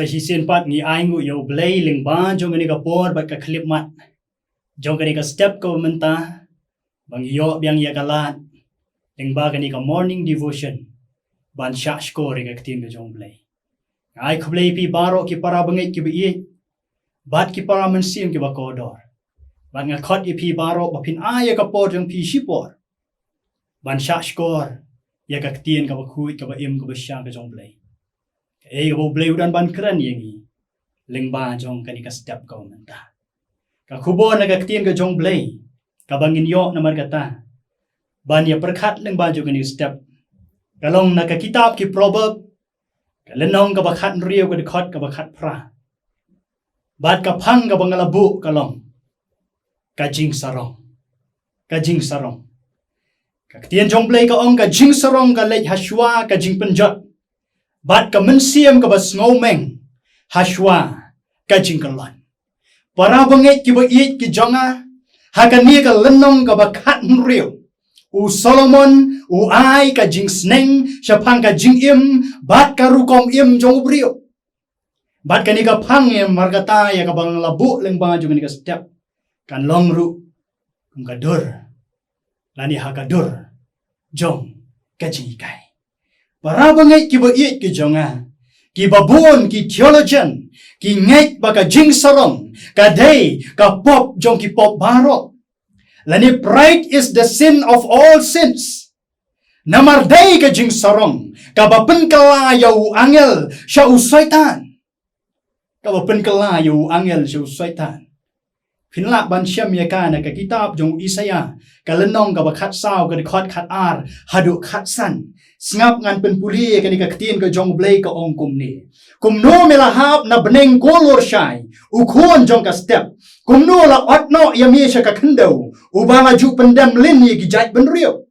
Sahisin pat ni aingu yo blay ling ban jong ni ka por bat ka clip mat. Jong ni ka step ko menta bang yo biang ya kalat. Ling ba ni ka morning devotion. Ban sha score ka tin ka jong blay. Ai khublay pi baro ki para bangai ki bi bat ki para mensim ki ba kodor. Ban nga khot pi baro ba pin aya ka por jong pi shipor. Ban sha score ya ka tin ka ba khui ka ba im ka ba sha ka jong blay. Ka bo blay udan ban kran yengi. Ling ba jong ka ni ka step ko menta. Ka khubo na ka tin ka jong blay. Ka bangin yo na markata. Ban ya perkhat ling ba jong ka ni step. Kalong na ka kitab ki proverb. Ka lenong ka ba khat riyo ka di khot ka ba khat pra. Bat ka phang ka ba ngalabu kalong. Ka jing sarong. Ka jing sarong. Ka tien jong blay ka ong ka jing sarong ka lej hashwa ka jing penjot. Bat ka mensiam ka ba ngomeng hashwa ka jing kalon. Para banget ki ba iit ki jonga ha ka ni ka lenong ka ba khat riyo. U Solomon u ai ka jing sneng syapang ka jing im bat ka rukom im jong brio. Bat ka ni ka phang im margata ya ka bang labu leng ba jong ni ka step kan long ru kum ka dur lani ha ka dur jong ka jing kai. Para bangai ki ba iit ki jonga ki babun ki theologian ki ngai ba ka jing sarong ka day ka pop jong ki pop barok. Lani pride is the sin of all sins. Namarday ka jing sarong kabapen kalayaw angel siya usaitan. Kabapen kalayaw angel siya usaitan. Pinla ban siyam ya ka na ka kitab jong Isaya kalenong ka bakhat saw ka dikhot khat ar hadu khat san. Sngap ngan penpuli ka ni ka katin ka jong blay ka ong kumni. Kumno melahap na beneng kolor syai ukhon jong ka step. Kumno la otno yami siya ka kendaw ubala ju pendam lin ye gijat benrio.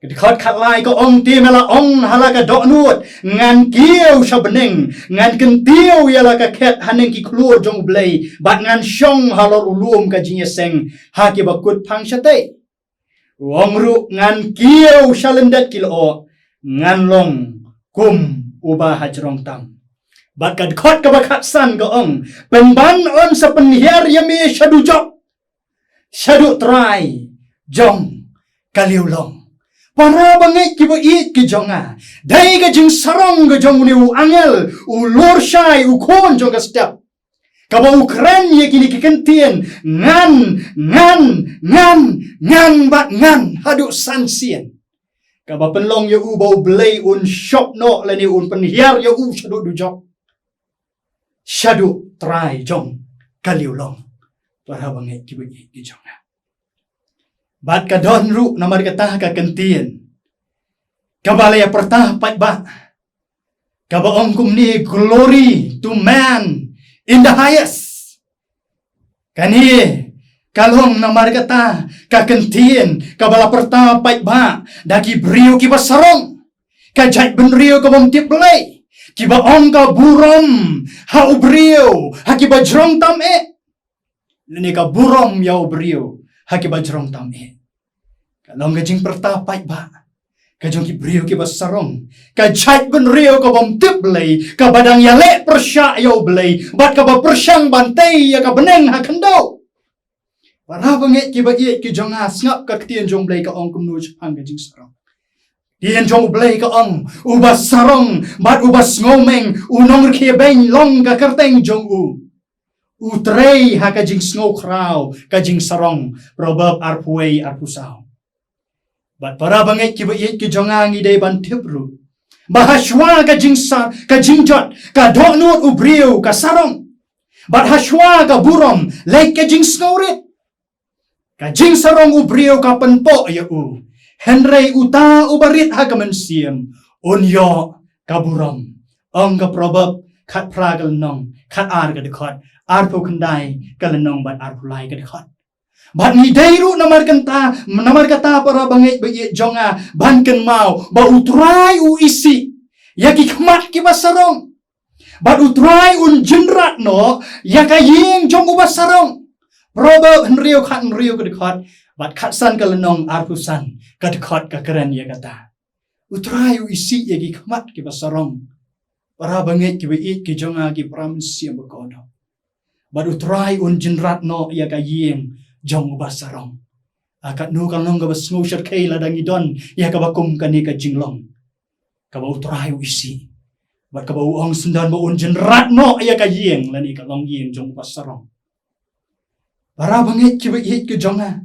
Dikhot khat lai ka ong ti mela ong hala ka doknut ngan kieu siya beneng ngan kentieu yala ka ket haneng ki klur jong blay bat ngan syong halor ulum ka jinyeseng haki bakut pang syate. Wong ru ngan kieu siya lendat kilo ngan long kum ubah hajrong tam. Bat ka dikhot ka bakhat san ka ong penban on sa penhiar yami syadu jok syadu try jong kaliulong. Para bangai ki ba iit ki jonga. Day ka jing sarong ka jong ni u angel. U lor syai u kon jong ka step. Ka ba ukran ye kini kikentien. Ngan bat ngan hadu sansien. Ka ba penlong ye u bau blay un shop no lani un penhiar ye u syadu dujok. Syadu try jong kaliulong. Para bangai ki ba iit ki jonga. Bat ka don ru namar kata ka kentien. Kabalaya pertah pat ba. Kabaong kumni glory to man in the highest. Kani kalong namar kata ka kentien kabala pertah pat ba daki brio ki basarong. Ka jat benrio ka bom tip belay. Ki baong ka burom ha ubrio ha ki bajrong tam e. Lini ka burom ya ubrio. Haki bajrong tam e. Kalong gajing pertapai ba. Kajong ki brio ki basarong. Kajat ben rio ka bom tip belay. Ka badang yale persya yaw belay. Bat ka ba persyang bantay ya ka beneng ha kendau. Para bangit ki bagiit ki jong asngap ka ketien jong belay ka ong kumnu chapang gajing sarong. Tien jong belay ka ong. Ubas sarong. Bat ubas ngomeng. Unong rikya beng long ka kerteng jong u. Utrei ha kajing snow kraw kajing sarong proverb arpuay arpusaw. Bat para banget ki bait ki jongang ide ban tibru. Bahaswa kajing jot ka donut ubrio ka sarong. Bat haswa ka burom like kajing snowrit. Kajing sarong ubrio ka penpo ya u. Henry uta ubarit ha kamensiam. Unyo ka burom. Ong ka proverb khat pragal nong khat ar ka dekhot. Arpo kendai kalenong bat arpo lai ka dekhot. Bat ni dairu namar kata para bangit bayi jonga ban ken mau ba utrai u isi yaki khmat ki basarong. Bat utrai un jenrat no yaka ying jong u basarong. Proverb henrio ka dekhot bat khat san kalenong arpo san ka dekhot ka keren ya kata. Utrai u isi yaki khmat ki basarong. para banget ki beit ki jonga ki pram siam bakono baru try un jinrat no ya ka yeng jong basarong akat nu kan long ka bas ngusar kai ladang idon ya ka bakum kan ni ka jinglong ka bau try isi bat ka bau ong sundan ba un jinrat no ya ka yeng lani ka long yeng jong basarong para banget ki beit ki jonga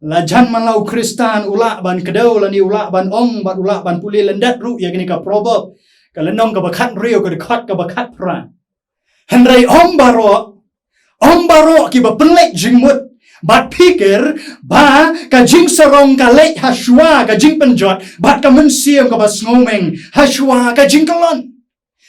lajan malau Kristan ula ban kedau lani ula ban ong bat ula ban puli lendat ru ya kini ka proverb ka lenong ka bakat rio ka dekat ka bakat pra henry ong baro ki ba penlek jingmut bat pikir ba ka jing sarong ka lek haswa ka jing penjot bat ka mensiam ka bas ngomeng haswa ka jing kalon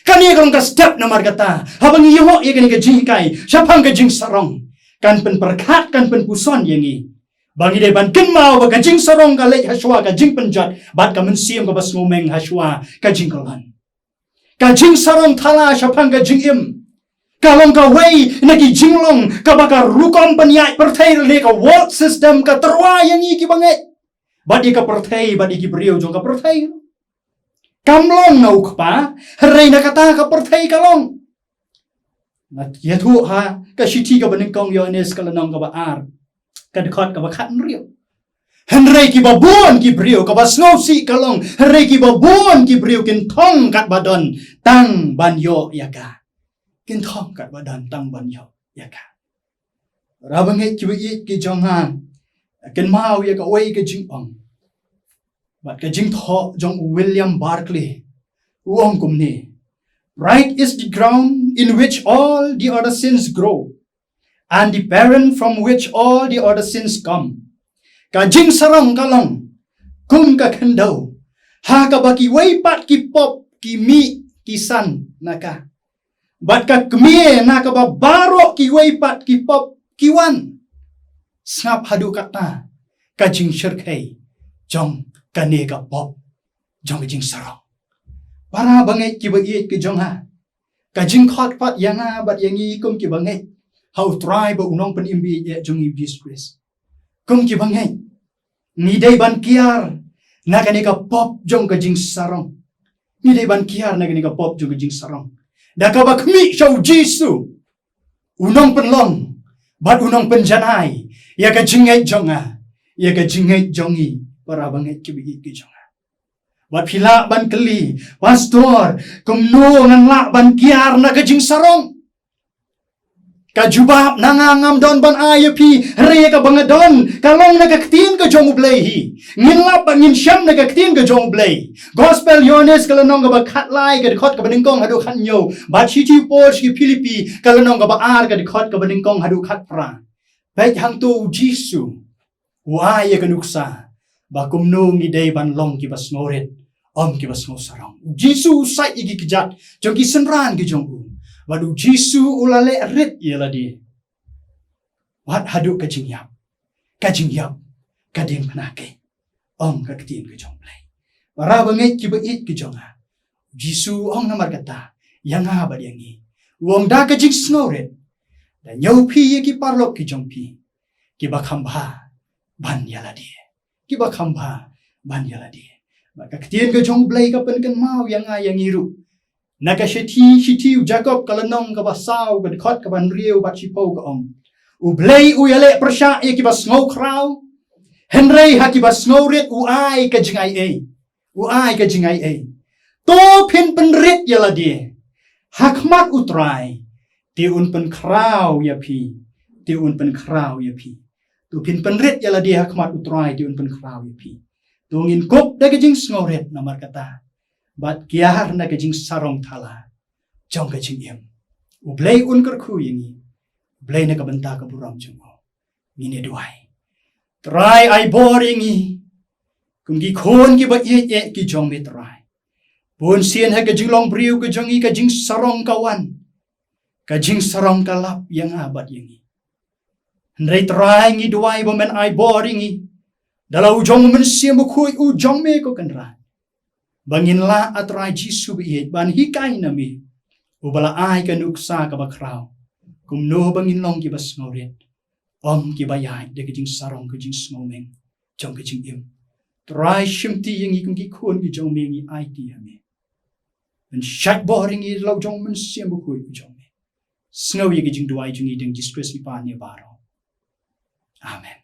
kani kong ka step nomor kata habang iyo ya kini ka jing kai siapang ka jing sarong kan pen perkat kan pen puson yangi bangi de ban kin mau ba ka jing sarong ka lek haswa ka jing penjot bat ka mensiam ka bas ngomeng haswa ka jing kalon ka jing sarong thala siapang ka jing im kalong ka way nagi jinglong ka baka rukom panyai perthai le ka world system ka terwa yang iki banget badi ka perthai badi ki brio jong ka perthai kamlong nau kpa rei na kata ka perthai kalong nat yathu ha ka shiti ka baningkong yones ka lanong ka baar ka dekat ka bakat rio henrei ki babon ki brio ka basngosi kalong henrei ki babon ki brio kin thong kat badon tang banyo yaka kin thong kat badan tang ban yo ya ka rabang he ki jonga kin mau ya ka oi ka jing ong bat ka jing tho jong William Barclay uong kum ni right is the ground in which all the other sins grow and the parent from which all the other sins come ka jing sarong kalong kum ka khandau ha ka baki wei pat ki pop ki mi ki san naka bat ka kemie na ka baro ki weipat ki pop ki wan snap hadu kata ka jing shirkai jong ka ne ka pop jong jing sarong para bangai ki bagi ki jong ha ka jing khot pat yang ha bat yang i kum ki bangai how try ba unong pen imbi ye jong i Jesus Christ kum ki bangai ni dai ban kiar na ka ne ka pop jong ka jing sarong ni dai ban kiar na ka ne ka pop jong ka jing sarong da ka bakmi show Jesu unong penlong bat unong penjanai ya ka jingai jonga ya ka jingai jongi para bangai ki bigi ki jonga bat phila ban keli pastor kumno ngan la ban kiar na ka jing sarong ka jubab nangangam don ban ayapi re ka bangadon kalong na ka ktin ka jong ublay hi ngin lap ban ngin syam na ka ktin ka jong ublay gospel yones kalanong ka ba khatlai ka khot ka baningkong hadu khat nyo ba chiti poch ki Philippi kalanong ka ba ar ka khot ka baningkong hadu khat pra bai hang tu Jesu wa ya ka nuksa ba kumno ngi dei ban long ki bas ngoret om ki bas ngosarong Jesu sai igi kijat jong ki senran ki jong wadu Jesu ulale rit yela di wat hadu ka jingyap ka ding panake ong ka ktin ka jong play para bangai ki bait ki jonga Jesu ong namar kata yang ha ba yangi wong da ka jing snoret da nyau phi ki parlok ki jong phi ki ba khamba ban yala di ki ba khamba ban yala di ba ka ktin ka jong play ka pen kan mau yang ha yang iru naga shiti Jacob kalanong ka basaw ka dikot ka banriw bat sipaw ka om ublay uyale persya ya ki bas ngaw kraw henry ha ki bas ngaw rit uay ka jingay ay to pin penrit yala di hakmat utray ti un pen kraw ya pi to pin penrit yala di hakmat utray ti un pen kraw ya pi to ngin kop da ka jing ngaw rit namar kata bat kiahar na kajing sarong thala jong kajing im ublay un kerku yangi ublay na kabanta ka buram jong ngine duai try ai boring i kung gi khon ki ba ye ki jong me try bon sien ha kajing long briu ka jong i kajing sarong kawan kajing sarong kalap yang abat yangi ndrai try ngi duai bo men ai boring i dalau jong men siem khu u jong me ko kanra bangin la atrai Jesu biit ban hikai nami ubala ai ka nuksa ka bakraw kumno bangin long ki bas ngoret om ki bayai de kijing sarong kijing snomeng jong kijing im try shimti yang i kum ki khon ki jong me ngi ai ti hame มันชัดบ่ริงอีเราจงมันเสียงบุคุยจงสงวยกิจงดวยจงอีดึงดิสคริสต์ปานเนี่ยบาร์อาเมน